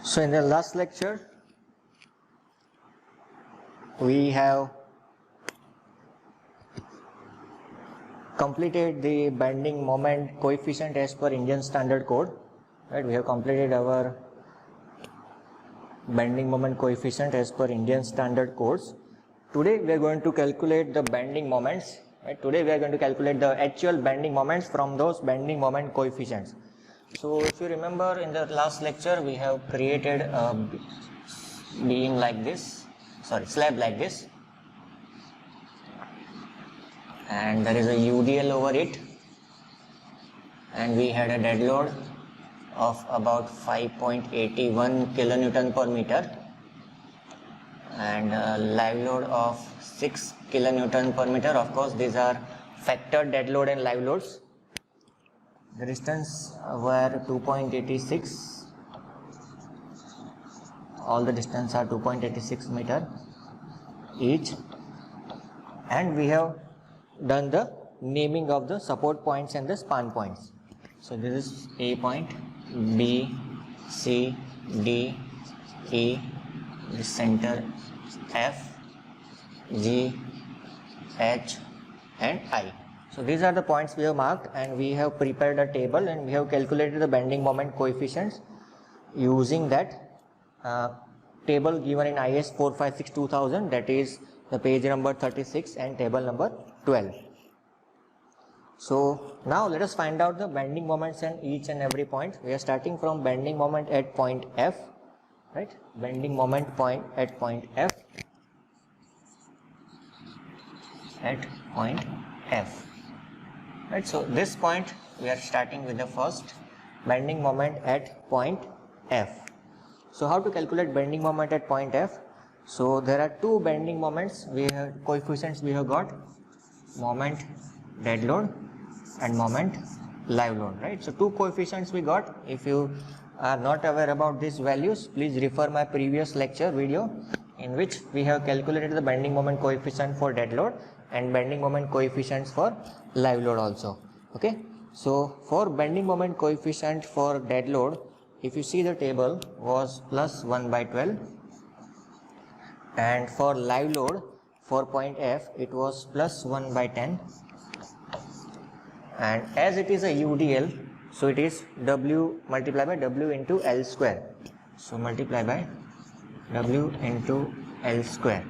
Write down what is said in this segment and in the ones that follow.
So in the last lecture, we have completed the bending moment coefficient as per Indian Standard Code. Right, we have completed our bending moment coefficient as per Indian Standard Codes. Today we are going to calculate the bending moments. Right, today we are going to calculate the actual bending moments from those bending moment coefficients. So if you remember, in the last lecture we have created a beam like this, slab like this, and there is a UDL over it, and we had a dead load of about 5.81 kilonewton per meter and a live load of 6 kilonewton per meter. Of course, these are factored dead load and live loads. The distance were 2.86. All the distance are 2.86 meter each, and we have done the naming of the support points and the span points. So this is A point, B, C, D, E, the center F, G, H and I. So these are the points we have marked, and we have prepared a table and we have calculated the bending moment coefficients using that table given in IS 456-2000, that is the page number 36 and table number 12. So now let us find out the bending moments in each and every point. We are starting from bending moment at point F, right? Bending moment point at point F, at point F, right? So this point we are starting with the first bending moment at point F. So how to calculate bending moment at point F? So there are two bending moments, we have coefficients we have got, moment dead load and moment live load, right? So two coefficients we got. If you are not aware about these values, please refer my previous lecture video in which we have calculated the bending moment coefficient for dead load and bending moment coefficients for live load also. Okay, so for bending moment coefficient for dead load, if you see the table was plus 1 by 12, and for live load for point F it was plus 1 by 10, and as it is a UDL, so it is W multiplied by W into L square. So multiply by W into L square.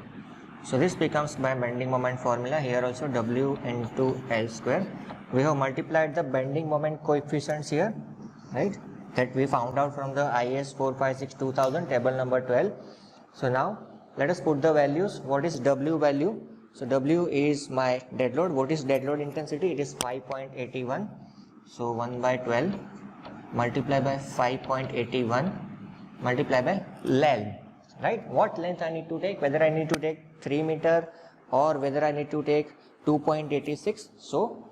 So this becomes my bending moment formula. Here also W into L square. We have multiplied the bending moment coefficients here, right, that we found out from the IS 456-2000 table number 12. So now let us put the values. What is W value? So W is my dead load. What is dead load intensity? It is 5.81. So 1 by 12 multiply by 5.81 multiply by length, right? What length I need to take, whether I need to take 3 meter or whether I need to take 2.86. So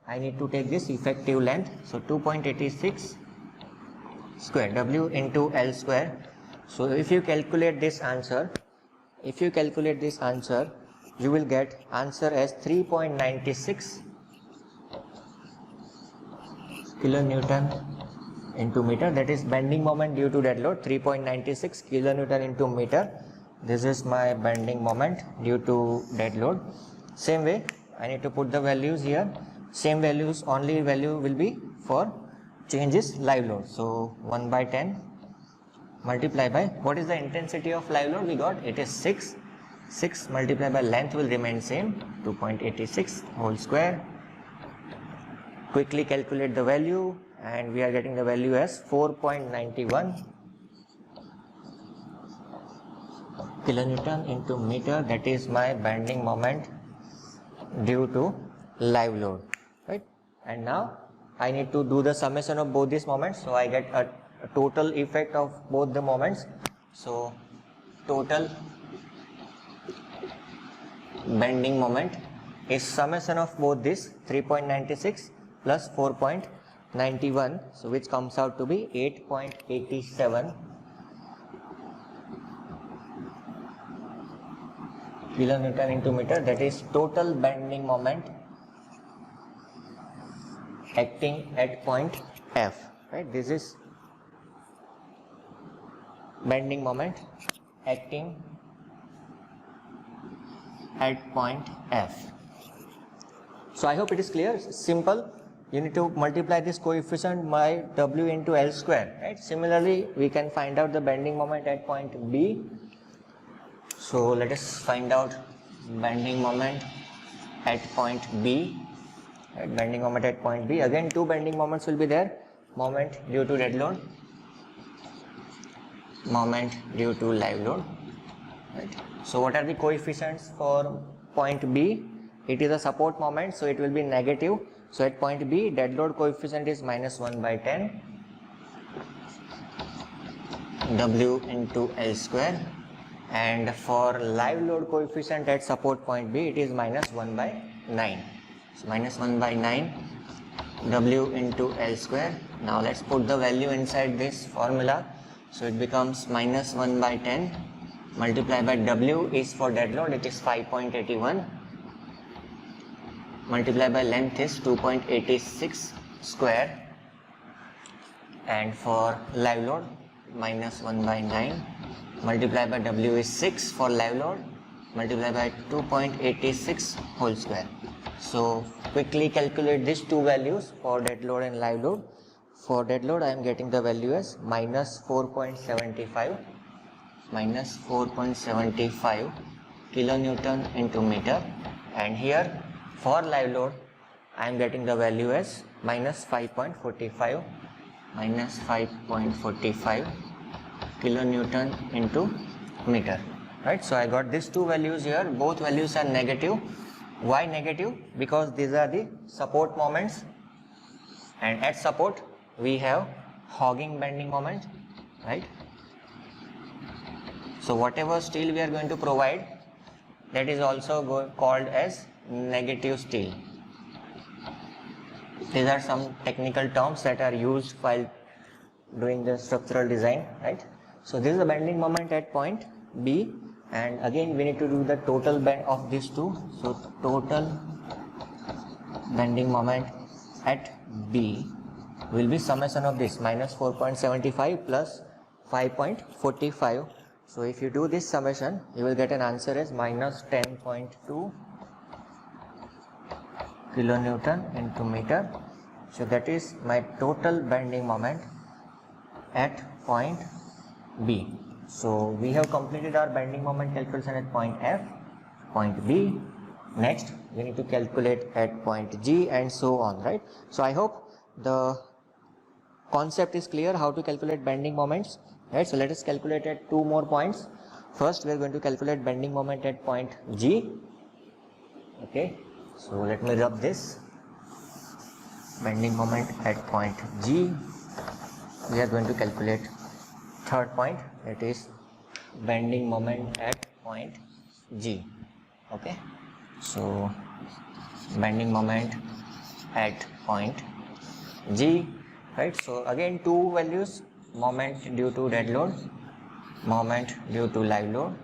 I need to take this effective length. So 2.86 square, W into L square. So if you calculate this answer, you will get answer as 3.96 kilonewton into meter. That is bending moment due to dead load, 3.96 kilonewton into meter. This is my bending moment due to dead load. Same way I need to put the values here. Same values, only value will be for changes live load. So 1 by 10 multiply by, what is the intensity of live load we got? It is 6. 6 multiplied by length will remain same, 2.86 whole square. Quickly calculate the value and we are getting the value as 4.91 kilonewton into meter. That is my bending moment due to live load, right? And now I need to do the summation of both these moments. So I get a total effect of both the moments. So total bending moment is summation of both this 3.96 plus 4.91, so which comes out to be 8.87 kilonewton into meter. That is total bending moment acting at point F, right? This is bending moment acting at point F. So I hope it is clear. Simple. You need to multiply this coefficient by W into L square, right? Similarly, we can find out the bending moment at point B. So let us find out bending moment at point B. Right? Bending moment at point B. Again, two bending moments will be there. Moment due to dead load, moment due to live load. Right? So what are the coefficients for point B? It is a support moment, so it will be negative. So at point B, dead load coefficient is minus 1 by 10 W into L square, and for live load coefficient at support point B, it is minus 1 by 9. So minus 1 by 9 W into L square. Now let's put the value inside this formula. So it becomes minus 1 by 10 multiplied by W is for dead load, it is 5.81, multiplied by length is 2.86 square, and for live load minus 1 by 9 multiplied by W is 6 for live load, multiplied by 2.86 whole square. So quickly calculate these two values for dead load and live load. For dead load I am getting the value as minus 4.75 kilonewton into meter, and here for live load I am getting the value as minus 5.45 kilonewton into meter. Right, so I got these two values here. Both values are negative. Why negative? Because these are the support moments, and at support we have hogging bending moment, right? So whatever steel we are going to provide, that is also called as negative steel. These are some technical terms that are used while doing the structural design, right? So this is the bending moment at point B, and again we need to do the total bend of these two. So total bending moment at B will be summation of this minus 4.75 plus 5.45. So if you do this summation, you will get an answer as minus 10.2 kilonewton into meter. So that is my total bending moment at point B. So we have completed our bending moment calculation at point F, point B. Next we need to calculate at point G, and so on, right? So I hope the concept is clear how to calculate bending moments, right? So let us calculate at two more points. First we are going to calculate bending moment at point G. Okay, so let me rub this. Bending moment at point G. We are going to calculate third point, that is bending moment at point G. Okay, so bending moment at point G, right? So again two values, moment due to dead load, moment due to live load,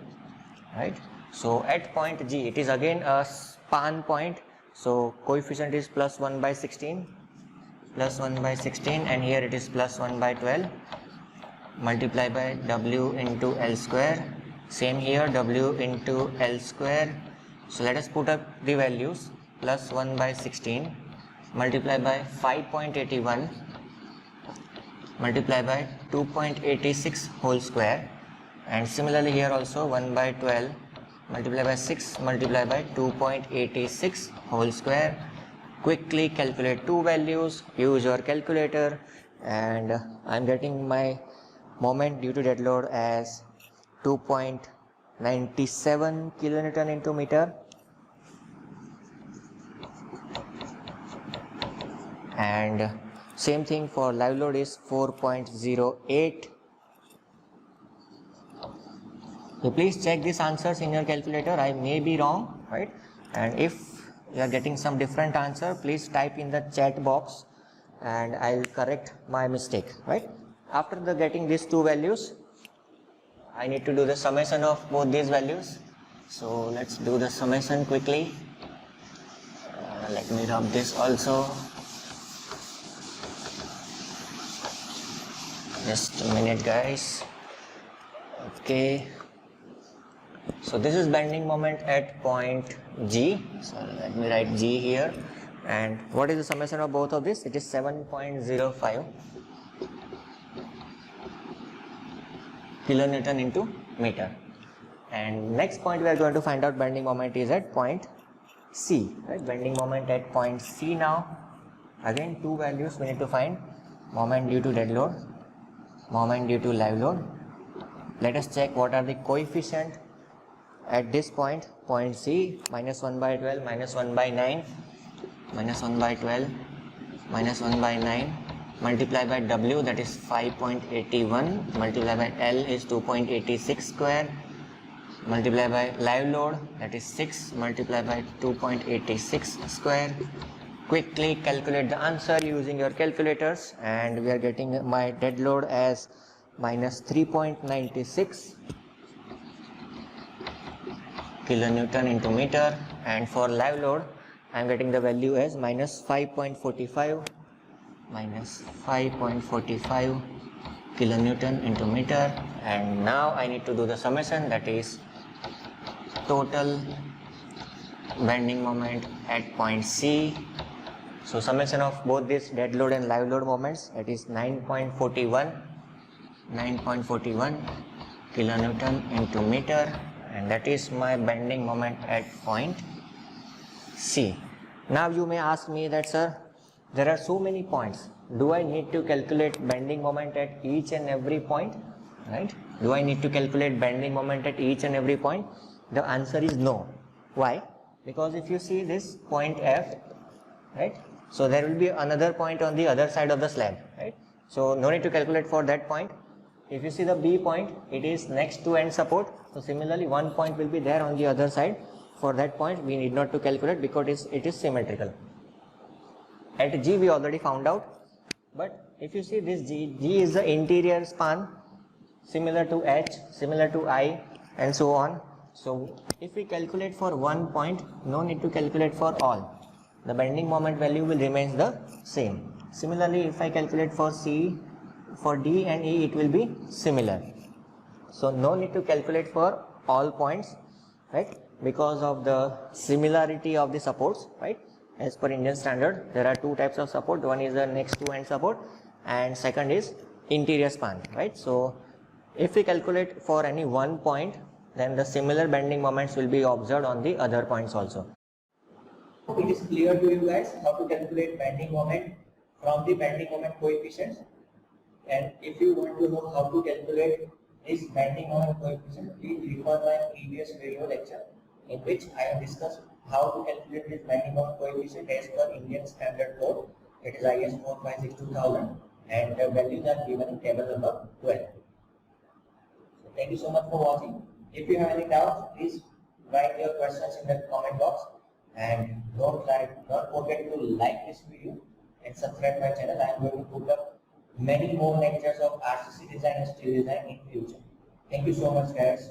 right? So at point G it is again a span point, so coefficient is plus 1 by 16, and here it is plus 1 by 12 multiplied by W into L square. Same here, W into L square. So let us put up the values. Plus 1 by 16 multiplied by 5.81 multiplied by 2.86 whole square, and similarly here also 1 by 12 multiplied by 6 multiplied by 2.86 whole square. Quickly calculate two values, use your calculator, and I am getting my moment due to dead load as 2.97 kilonewton into meter, and same thing for live load is 4.08. So please check these answers in your calculator. I may be wrong, right? And if you are getting some different answer, please type in the chat box and I'll correct my mistake, right? After getting these two values, I need to do the summation of both these values. So let's do the summation quickly. Let me rub this also. Just a minute, guys. Okay, so this is bending moment at point G. So let me write G here. And what is the summation of both of this? It is 7.05 kilonewton into meter. And next point we are going to find out bending moment is at point C, right? Bending moment at point C now. Again, two values we need to find: moment due to dead load, moment due to live load. Let us check what are the coefficient at this point, point C. Minus 1 by 12, minus 1 by 9, minus 1 by 12, minus 1 by 9, multiply by W, that is 5.81, multiply by L is 2.86 square, multiply by live load, that is 6, multiply by 2.86 square. Quickly calculate the answer using your calculators, and we are getting my dead load as minus 3.96 kilonewton into meter, and for live load I am getting the value as minus 5.45 kilonewton into meter. And now I need to do the summation, that is total bending moment at point C. So summation of both this dead load and live load moments, that is 9.41 kilonewton into meter, and that is my bending moment at point C. Now you may ask me that, sir, there are so many points, do I need to calculate bending moment at each and every point, right? Do I need to calculate bending moment at each and every point? The answer is no. Why? Because if you see this point F, right, so there will be another point on the other side of the slab, right? So no need to calculate for that point. If you see the B point, it is next to end support, so similarly one point will be there on the other side. For that point we need not to calculate because it is symmetrical. At G we already found out, but if you see this G is the interior span, similar to H, similar to I, and so on. So if we calculate for one point, no need to calculate for all. The bending moment value will remain the same. Similarly, if I calculate for C, for D and E, it will be similar. So no need to calculate for all points, right? Because of the similarity of the supports, right? As per Indian standard, there are two types of support. One is the next to end support, and second is interior span, right? So if we calculate for any one point, then the similar bending moments will be observed on the other points also. It is clear to you guys how to calculate bending moment from the bending moment coefficients. And if you want to know how to calculate this bending moment coefficient, please refer my previous video lecture in which I have discussed how to calculate this bending moment coefficient as per Indian Standard Code, it is IS 4562,000, and the values are given in table number 12. So thank you so much for watching. If you have any doubts, please write your questions in the comment box, and don't forget to like this video and subscribe my channel. I am going to put up many more lectures of RCC design and steel design in future. Thank you so much, guys.